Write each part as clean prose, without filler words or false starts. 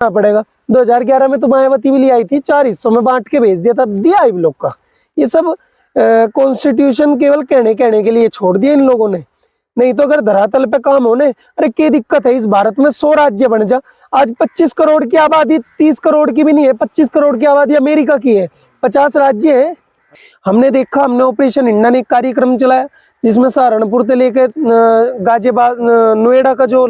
पड़ेगा। 2011 में तो मायावती भी ले आई थी, 4 हिस्सों में बांट के भेज दिया था, दिया इन लोग का। ये सब कॉन्स्टिट्यूशन केवल कहने के लिए छोड़ दिया इन लोगों ने, नहीं तो अगर धरातल पे काम होने, अरे क्या दिक्कत है इस भारत में 100 राज्य बन जा। आज 25 करोड़ की आबादी, 30 करोड़ की भी नहीं है, 25 करोड़ की आबादी अमेरिका की है, 50 राज्य है। हमने देखा, हमने ऑपरेशन हिंडन एक कार्यक्रम चलाया जिसमें सहारनपुर से लेके गाजियाबाद नोएडा का जो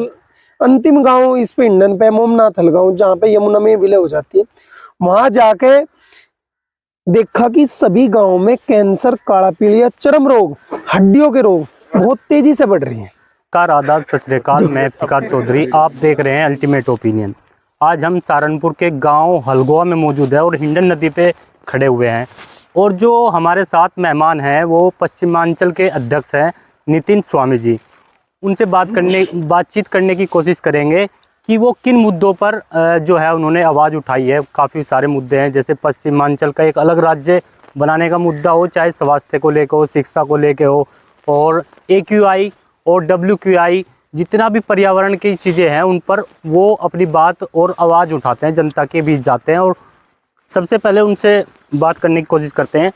अंतिम गांव इस पे हिंडन पे मोमनाथल गांव, जहाँ पे यमुना में विलय हो जाती है, वहां जाके देखा कि सभी गांवों में कैंसर, काला पीलिया, चर्म रोग, हड्डियों के रोग बहुत तेजी से बढ़ रही हैं। नमस्कार, आदाब, सत श्री अकाल। मैं इफ्तिकार चौधरी, आप देख रहे हैं अल्टीमेट ओपिनियन। आज हम सहारनपुर के गांव हलगोवा में मौजूद है और हिंडन नदी पे खड़े हुए हैं, और जो हमारे साथ मेहमान हैं वो पश्चिमांचल के अध्यक्ष हैं नितिन स्वामी जी। उनसे बातचीत करने की कोशिश करेंगे कि वो किन मुद्दों पर जो है उन्होंने आवाज़ उठाई है। काफ़ी सारे मुद्दे हैं, जैसे पश्चिमांचल का एक अलग राज्य बनाने का मुद्दा हो, चाहे स्वास्थ्य को लेकर हो, शिक्षा को लेकर हो, और AQI और WQI, जितना भी पर्यावरण की चीज़ें हैं उन पर वो अपनी बात और आवाज़ उठाते हैं, जनता के बीच जाते हैं। और सबसे पहले उनसे बात करने की कोशिश करते हैं।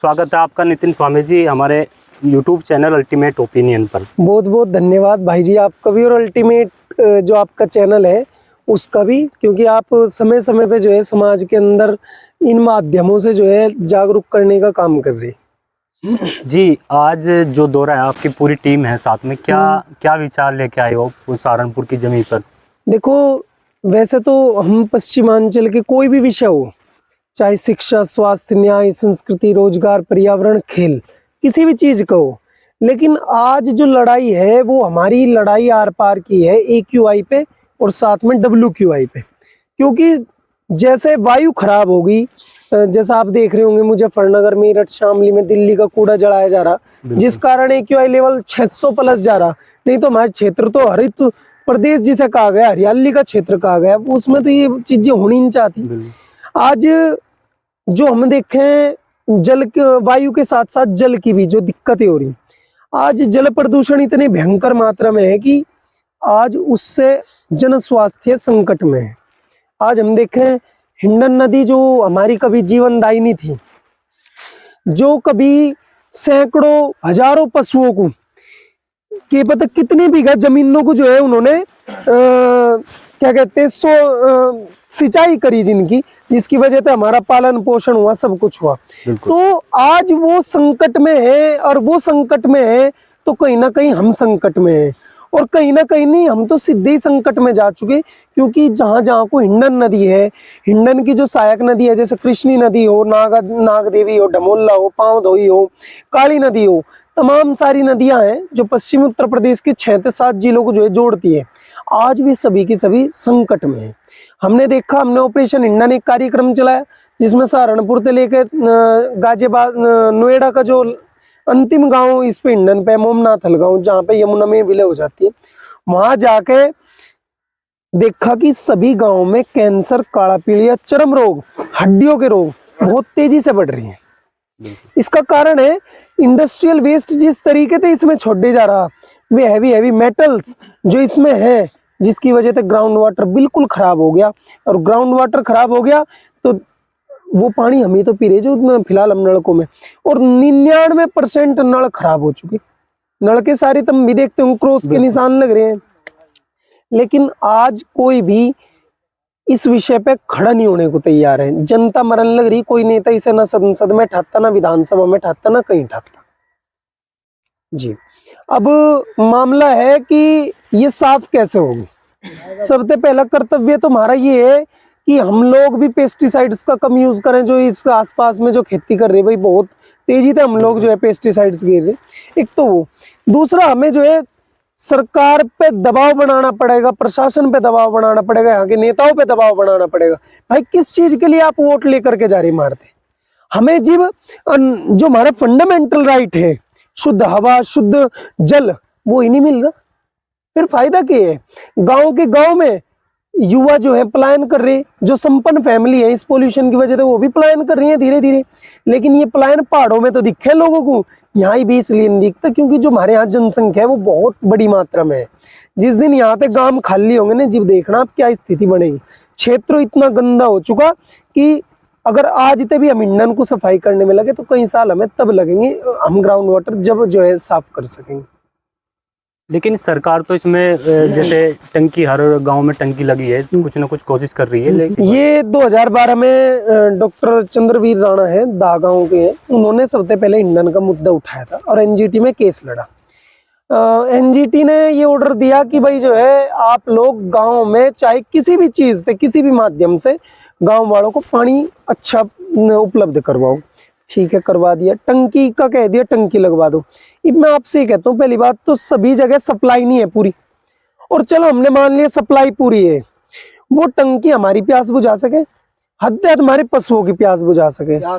स्वागत है आपका नितिन स्वामी जी हमारे YouTube चैनल अल्टीमेट ओपिनियन पर। बहुत बहुत धन्यवाद भाई जी आपका भी, और अल्टीमेट जो आपका चैनल है उसका भी, क्योंकि आप समय समय पे जो है समाज के अंदर इन माध्यमों से जो है जागरूक करने का काम कर रहे हैं। जी, आज जो दौरा है, आपकी पूरी टीम है साथ में, क्या विचार लेके आए हो सहारनपुर की जमीन पर? देखो, वैसे तो हम पश्चिमांचल के कोई भी विषय हो, चाहे शिक्षा, स्वास्थ्य, न्याय, संस्कृति, रोजगार, पर्यावरण, खेल, किसी भी चीज का हो, लेकिन आज जो लड़ाई है वो हमारी लड़ाई आर पार की है AQI पे और साथ में WQI पे। क्योंकि जैसे वायु खराब होगी, जैसा आप देख रहे होंगे मुजफ्फरनगर, मेरठ, शामली में दिल्ली का कूड़ा जलाया जा रहा, जिस कारण AQI लेवल 600 प्लस जा रहा। नहीं तो हमारे क्षेत्र तो हरित प्रदेश जिसे कहा गया, हरियाली का क्षेत्र कहा गया, उसमें तो ये चीजें होनी नहीं चाहती। आज जो हम देखें, जल वायु के साथ साथ जल की भी जो दिक्कतें हो रही, आज जल प्रदूषण इतने भयंकर मात्रा में है कि आज उससे जन स्वास्थ्य संकट में है। आज हम देखें, हिंडन नदी जो हमारी कभी जीवनदायिनी थी, जो कभी सैकड़ों हजारों पशुओं को, के पता कितने बीघा जमीनों को जो है उन्होंने क्या कहते हैं सिंचाई करी जिनकी, जिसकी वजह से हमारा पालन पोषण हुआ, सब कुछ हुआ। तो आज वो संकट में है, और वो संकट में है तो कहीं ना कहीं हम संकट में है, और कहीं ना कहीं नहीं, हम तो सीधे ही संकट में जा चुके। क्योंकि जहां जहां को हिंडन नदी है, हिंडन की जो सहायक नदी है, जैसे कृष्णी नदी हो, नागदेवी हो, ढमोला हो, पांवधोई हो, काली नदी हो, तमाम सारी नदियां हैं जो पश्चिमी उत्तर प्रदेश के 6 से 7 जिलों को जो है जोड़ती है, आज भी सभी की सभी संकट में है। हमने देखा, हमने ऑपरेशन हिंडन एक कार्यक्रम चलाया जिसमें सहारनपुर से लेके गाजियाबाद नोएडा का जो अंतिम गांव इस पे हिंडन पे मोमनाथल गांव, जहाँ पे यमुना में विलय हो जाती है, वहां जाके देखा कि सभी गांवों में कैंसर, काला पीलिया, चर्म रोग, हड्डियों के रोग बहुत तेजी से बढ़ रही हैं। इसका कारण है इंडस्ट्रियल वेस्ट जिस तरीके से इसमें छोड़े जा रहा, वे हैवी मेटल्स जो इसमें है, जिसकी वजह से ग्राउंड वाटर बिल्कुल खराब हो गया। और ग्राउंड वाटर खराब हो गया तो वो पानी हम ही तो पी रहे जो फिलहाल हम नलकों में, और 99% नल खराब हो चुके। नल के सारे तुम भी देखते हो क्रॉस के निशान लग रहे हैं, लेकिन आज कोई भी इस विषय पे खड़ा नहीं होने को तैयार है। जनता मरने लग रही, कोई नेता इसे ना संसद में ठाता, ना विधानसभा में ठाता, ना कहीं ठाता। जी, अब मामला है कि ये साफ कैसे होगी। सबसे पहला कर्तव्य तो हमारा ये है कि हम लोग भी पेस्टिसाइड्स का कम यूज करें। जो इस आसपास में जो खेती कर रहे भाई, बहुत तेजी से हम लोग जो है पेस्टिसाइड्स गिर रहे, एक तो वो। दूसरा, हमें जो है सरकार पे दबाव बनाना पड़ेगा, प्रशासन पे दबाव बनाना पड़ेगा, यहाँ के नेताओं पे दबाव बनाना पड़ेगा। भाई किस चीज के लिए आप वोट लेकर के जा रहे मारते? हमें जो हमारा फंडामेंटल राइट है, शुद्ध हवा, शुद्ध जल, वो ही नहीं मिल रहा, फिर फायदा क्या है? गांव के गांव में युवा जो है पलायन कर रहे, जो संपन्न फैमिली है इस पोल्यूशन की वजह से वो भी पलायन कर रही है धीरे धीरे। लेकिन ये पलायन पहाड़ों में तो दिखे लोगों को, यहाँ भी इसलिए नहीं दिखता क्योंकि जो हमारे यहाँ जनसंख्या है वो बहुत बड़ी मात्रा में है। जिस दिन यहाँ पे गांव खाली होंगे ना, जब देखना आप क्या स्थिति बनेगी। क्षेत्र इतना गंदा हो चुका कि अगर आज तभी हम हिंडन को सफाई करने में लगे तो कई साल हमें तब लगेंगे, हम ग्राउंड वाटर जब जो है साफ कर सकेंगे। लेकिन सरकार तो इसमें जैसे टंकी, हर गांव में टंकी लगी है, कुछ ना कुछ कोशिश कर रही है, लेकिन ये 2012 में डॉक्टर चंद्रवीर राणा है, दा गांव के हैं, उन्होंने सबसे पहले हिंडन का मुद्दा उठाया था और एनजीटी में केस लड़ा। एनजीटी ने ये ऑर्डर दिया कि भाई जो है आप लोग गांव में चाहे किसी भी चीज से, किसी भी माध्यम से गांव वालों को पानी अच्छा उपलब्ध करवाओ। ठीक है, करवा दिया। टंकी का कह दिया टंकी लगवा दो। अब मैं आपसे ये कहता हूँ, पहली बात तो सभी जगह सप्लाई नहीं है पूरी, और चलो हमने मान लिया सप्लाई पूरी है, वो टंकी हमारी प्यास बुझा सके, हद से हद हमारे पशुओं की प्यास बुझा सके। हाँ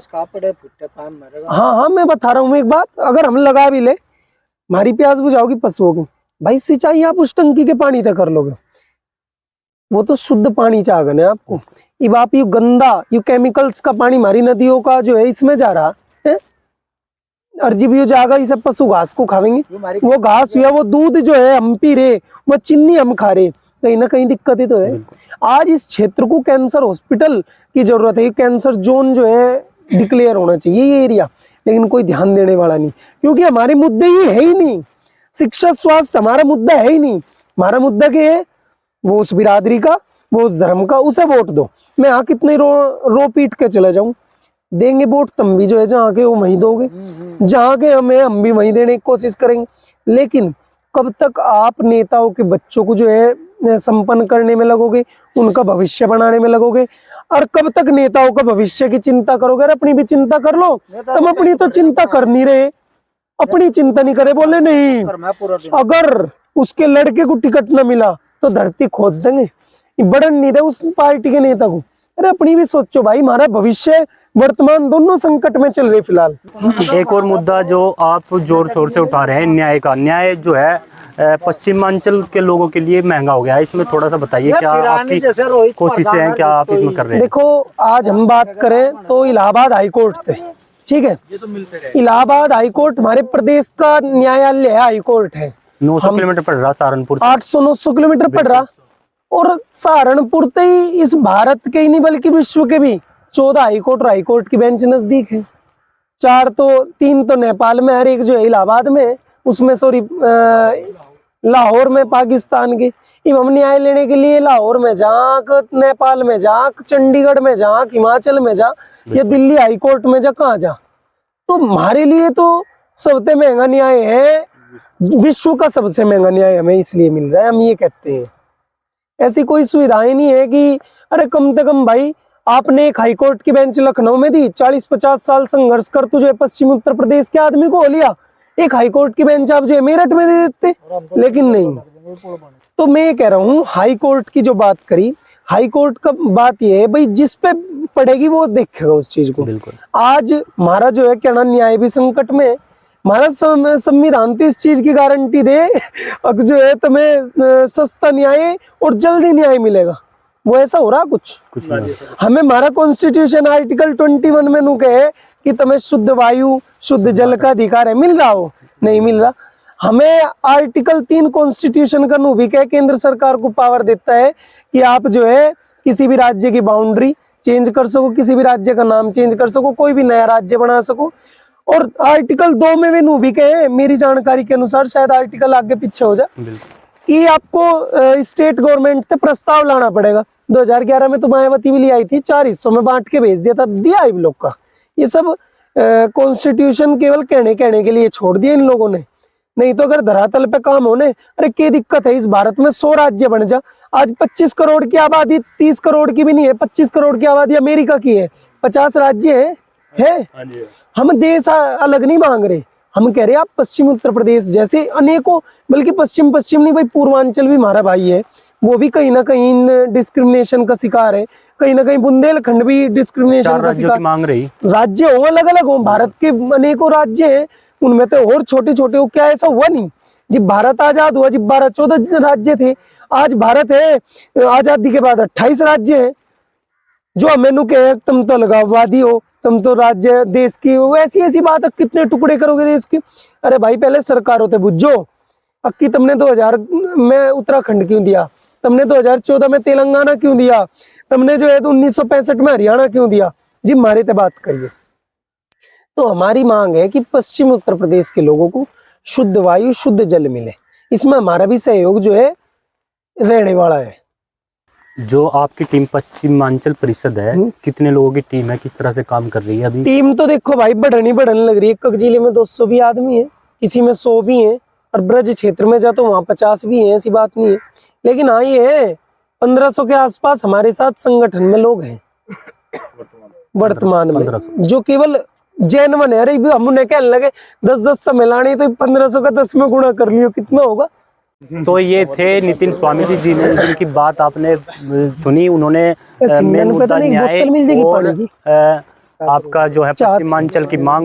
हाँ, मैं बता रहा हूँ एक बात, अगर हम लगा भी ले, हमारी प्यास बुझाओगी पशुओं की, भाई सिंचाई आप उस टंकी के पानी तक कर लोगे, वो तो शुद्ध पानी चाहगन है आपको। अब आप यू गंदा, यू केमिकल्स का पानी हमारी नदियों का जो है इसमें जा रहा है, और जब ये जाएगा इसे पशु घास को खाएंगे, वो घास या वो दूध जो है हम पी रहे, वो चीनी हम खा रहे, कहीं ना कहीं दिक्कतें तो है। आज इस क्षेत्र को कैंसर हॉस्पिटल की जरूरत है, कैंसर जोन जो है डिक्लेयर होना चाहिए ये एरिया, लेकिन कोई ध्यान देने वाला नहीं, क्योंकि हमारे मुद्दे ये है ही नहीं। शिक्षा स्वास्थ्य हमारा मुद्दा है ही नहीं। हमारा मुद्दा क्या है, वो उस बिरादरी का, वो उस धर्म का, उसे वोट दो। मैं यहाँ कितने रो पीट के चला जाऊं, देंगे वोट तुम भी जो है जहाँ के वो वहीं दोगे, जहाँ के हम भी वहीं देने की कोशिश करेंगे। लेकिन कब तक आप नेताओं के बच्चों को जो है संपन्न करने में लगोगे, उनका भविष्य बनाने में लगोगे, और कब तक नेताओं का भविष्य की चिंता करोगे? अरे अपनी भी चिंता कर लो। तुम अपनी तो चिंता कर नहीं रहे, अपनी चिंता नहीं करे, बोले नहीं अगर उसके लड़के को टिकट न मिला तो धरती खोद देंगे, बढ़न नहीं दे उस पार्टी के नेता को। अरे अपनी भी सोचो भाई, हमारा भविष्य वर्तमान दोनों संकट में चल रहे फिलहाल। एक और मुद्दा जो आप जोर शोर से उठा रहे हैं, न्याय का। न्याय जो है पश्चिमांचल के लोगों के लिए महंगा हो गया है, इसमें थोड़ा सा बताइए, क्या आपकी कोशिशें हैं, क्या आप इसमें कर रहे हैं? देखो, आज हम बात करें तो इलाहाबाद हाईकोर्ट थे, ठीक है, इलाहाबाद हाईकोर्ट हमारे प्रदेश का न्यायालय है, हाईकोर्ट है। 900 किलोमीटर पड़ रहा सहारनपुर, 800-900 किलोमीटर पड़ रहा, और सहारनपुर तो ही इस भारत के ही नहीं बल्कि विश्व के भी 14 हाईकोर्ट की बेंच नजदीक है। 3 तो नेपाल में, हर एक जो है इलाहाबाद में, उसमें सॉरी लाहौर में पाकिस्तान के। अब हम न्याय लेने के लिए लाहौर में जाक, नेपाल में जाक, चंडीगढ़ में जाक, हिमाचल में जा, या दिल्ली हाईकोर्ट में जा, कहाँ जा? तो हमारे लिए तो सबसे महंगा न्याय है, विश्व का सबसे महंगा न्याय हमें इसलिए मिल रहा है, हम ये कहते हैं। ऐसी कोई सुविधाएं नहीं है कि अरे कम से कम भाई आपने एक हाईकोर्ट की बेंच लखनऊ में दी, 40-50 साल संघर्ष कर तुझे पश्चिमी उत्तर प्रदेश के आदमी को हो लिया, एक हाईकोर्ट की बेंच आप जो है मेरठ में दे देते, लेकिन नहीं। तो मैं ये कह रहा हूँ, हाईकोर्ट की जो बात करी, हाईकोर्ट का बात ये है भाई जिस पे पड़ेगी वो देखेगा उस चीज को। आज हमारा जो है क्या ना, न्याय भी संकट में, हमारा संविधान तो इस चीज की गारंटी दे अब जो है तुम्हें सस्ता न्याय और जल्दी न्याय मिलेगा, वो ऐसा हो रहा कुछ नहीं। हमें हमारा कॉन्स्टिट्यूशन आर्टिकल 21 में नु कहे कि तुम्हें शुद्ध वायु, शुद्ध जल का अधिकार है, मिल रहा हो? नहीं मिल रहा। हमें आर्टिकल 3 कॉन्स्टिट्यूशन का नु भी कहे, केंद्र सरकार को पावर देता है कि आप जो है किसी भी राज्य की बाउंड्री चेंज कर सको, किसी भी राज्य का नाम चेंज कर सको, कोई भी नया राज्य बना सको। और आर्टिकल 2 में भी नु भी कहे, मेरी जानकारी के अनुसार, शायद आर्टिकल आगे पीछे हो जाए, कि आपको स्टेट गवर्नमेंट से प्रस्ताव लाना पड़ेगा। 2011 में तो मायावती भी ले आई थी, 4 हिस्सों में बांट के भेज दिया था, दिया इन लोग का। ये सब कॉन्स्टिट्यूशन केवल कहने के लिए छोड़ दिया इन लोगों ने, नहीं तो अगर धरातल पे काम होने, अरे क्या दिक्कत है इस भारत में 100 राज्य बन जा। आज 25 करोड़ की आबादी, 30 करोड़ की भी नहीं है, 25 करोड़ की आबादी अमेरिका की है, 50 राज्य है। हम देश अलग नहीं मांग रहे, हम कह रहे हैं आप पश्चिम उत्तर प्रदेश जैसे अनेकों, बल्कि पश्चिम नहीं भाई, पूर्वांचल भी हमारा भाई है, वो भी कहीं ना कहीं डिस्क्रिमिनेशन का शिकार है, कहीं ना कहीं बुंदेलखंड भी डिस्क्रिमिनेशन का शिकार। मांग रही राज्य हो अलग अलग हो, भारत के अनेकों राज्य हैं, उनमें तो और छोटे छोटे हो, क्या ऐसा हुआ नहीं? जब भारत आजाद हुआ, जब 12-14 राज्य थे, आज भारत है आजादी के बाद 28 राज्य है। जो हमें नु कहे तुम तो अलगाववादी हो, तुम तो राज्य देश की हो, ऐसी बात है, कितने टुकड़े करोगे देश के? अरे भाई पहले सरकार होते बुझो, अक्की तुमने 2000 में उत्तराखंड क्यों दिया, तुमने 2014 में तेलंगाना क्यों दिया, तुमने जो है तो 1965 में हरियाणा क्यों दिया जी, मारे ते बात करिए। तो हमारी मांग है कि पश्चिमी उत्तर प्रदेश के लोगों को शुद्ध वायु शुद्ध जल मिले, इसमें हमारा भी सहयोग जो है रहने वाला है। जो आपकी टीम पश्चिमांचल परिषद है, कितने लोगों की टीम है, किस तरह से काम कर रही है अभी? टीम तो देखो भाई बढ़नी लग रही है। एक जिले में 200 भी आदमी है, किसी में 100 भी है, और ब्रज क्षेत्र में जा तो वहाँ 50 भी है, ऐसी बात नहीं है। लेकिन हाँ ये है 1500 के आसपास हमारे साथ संगठन में लोग हैं वर्तमान में, 1500। जो केवल जैनवन है। अरे भी हम उन्हें कहने लगे 10-10 तो मिलानी, तो 1500 का 10 में गुणा कर लियो, कितना होगा। तो ये थे नितिन स्वामी जी ने, जिनकी बात आपने सुनी। उन्होंने मेन मुद्दा न्याय और आपका जो है पश्चिमांचल की मांग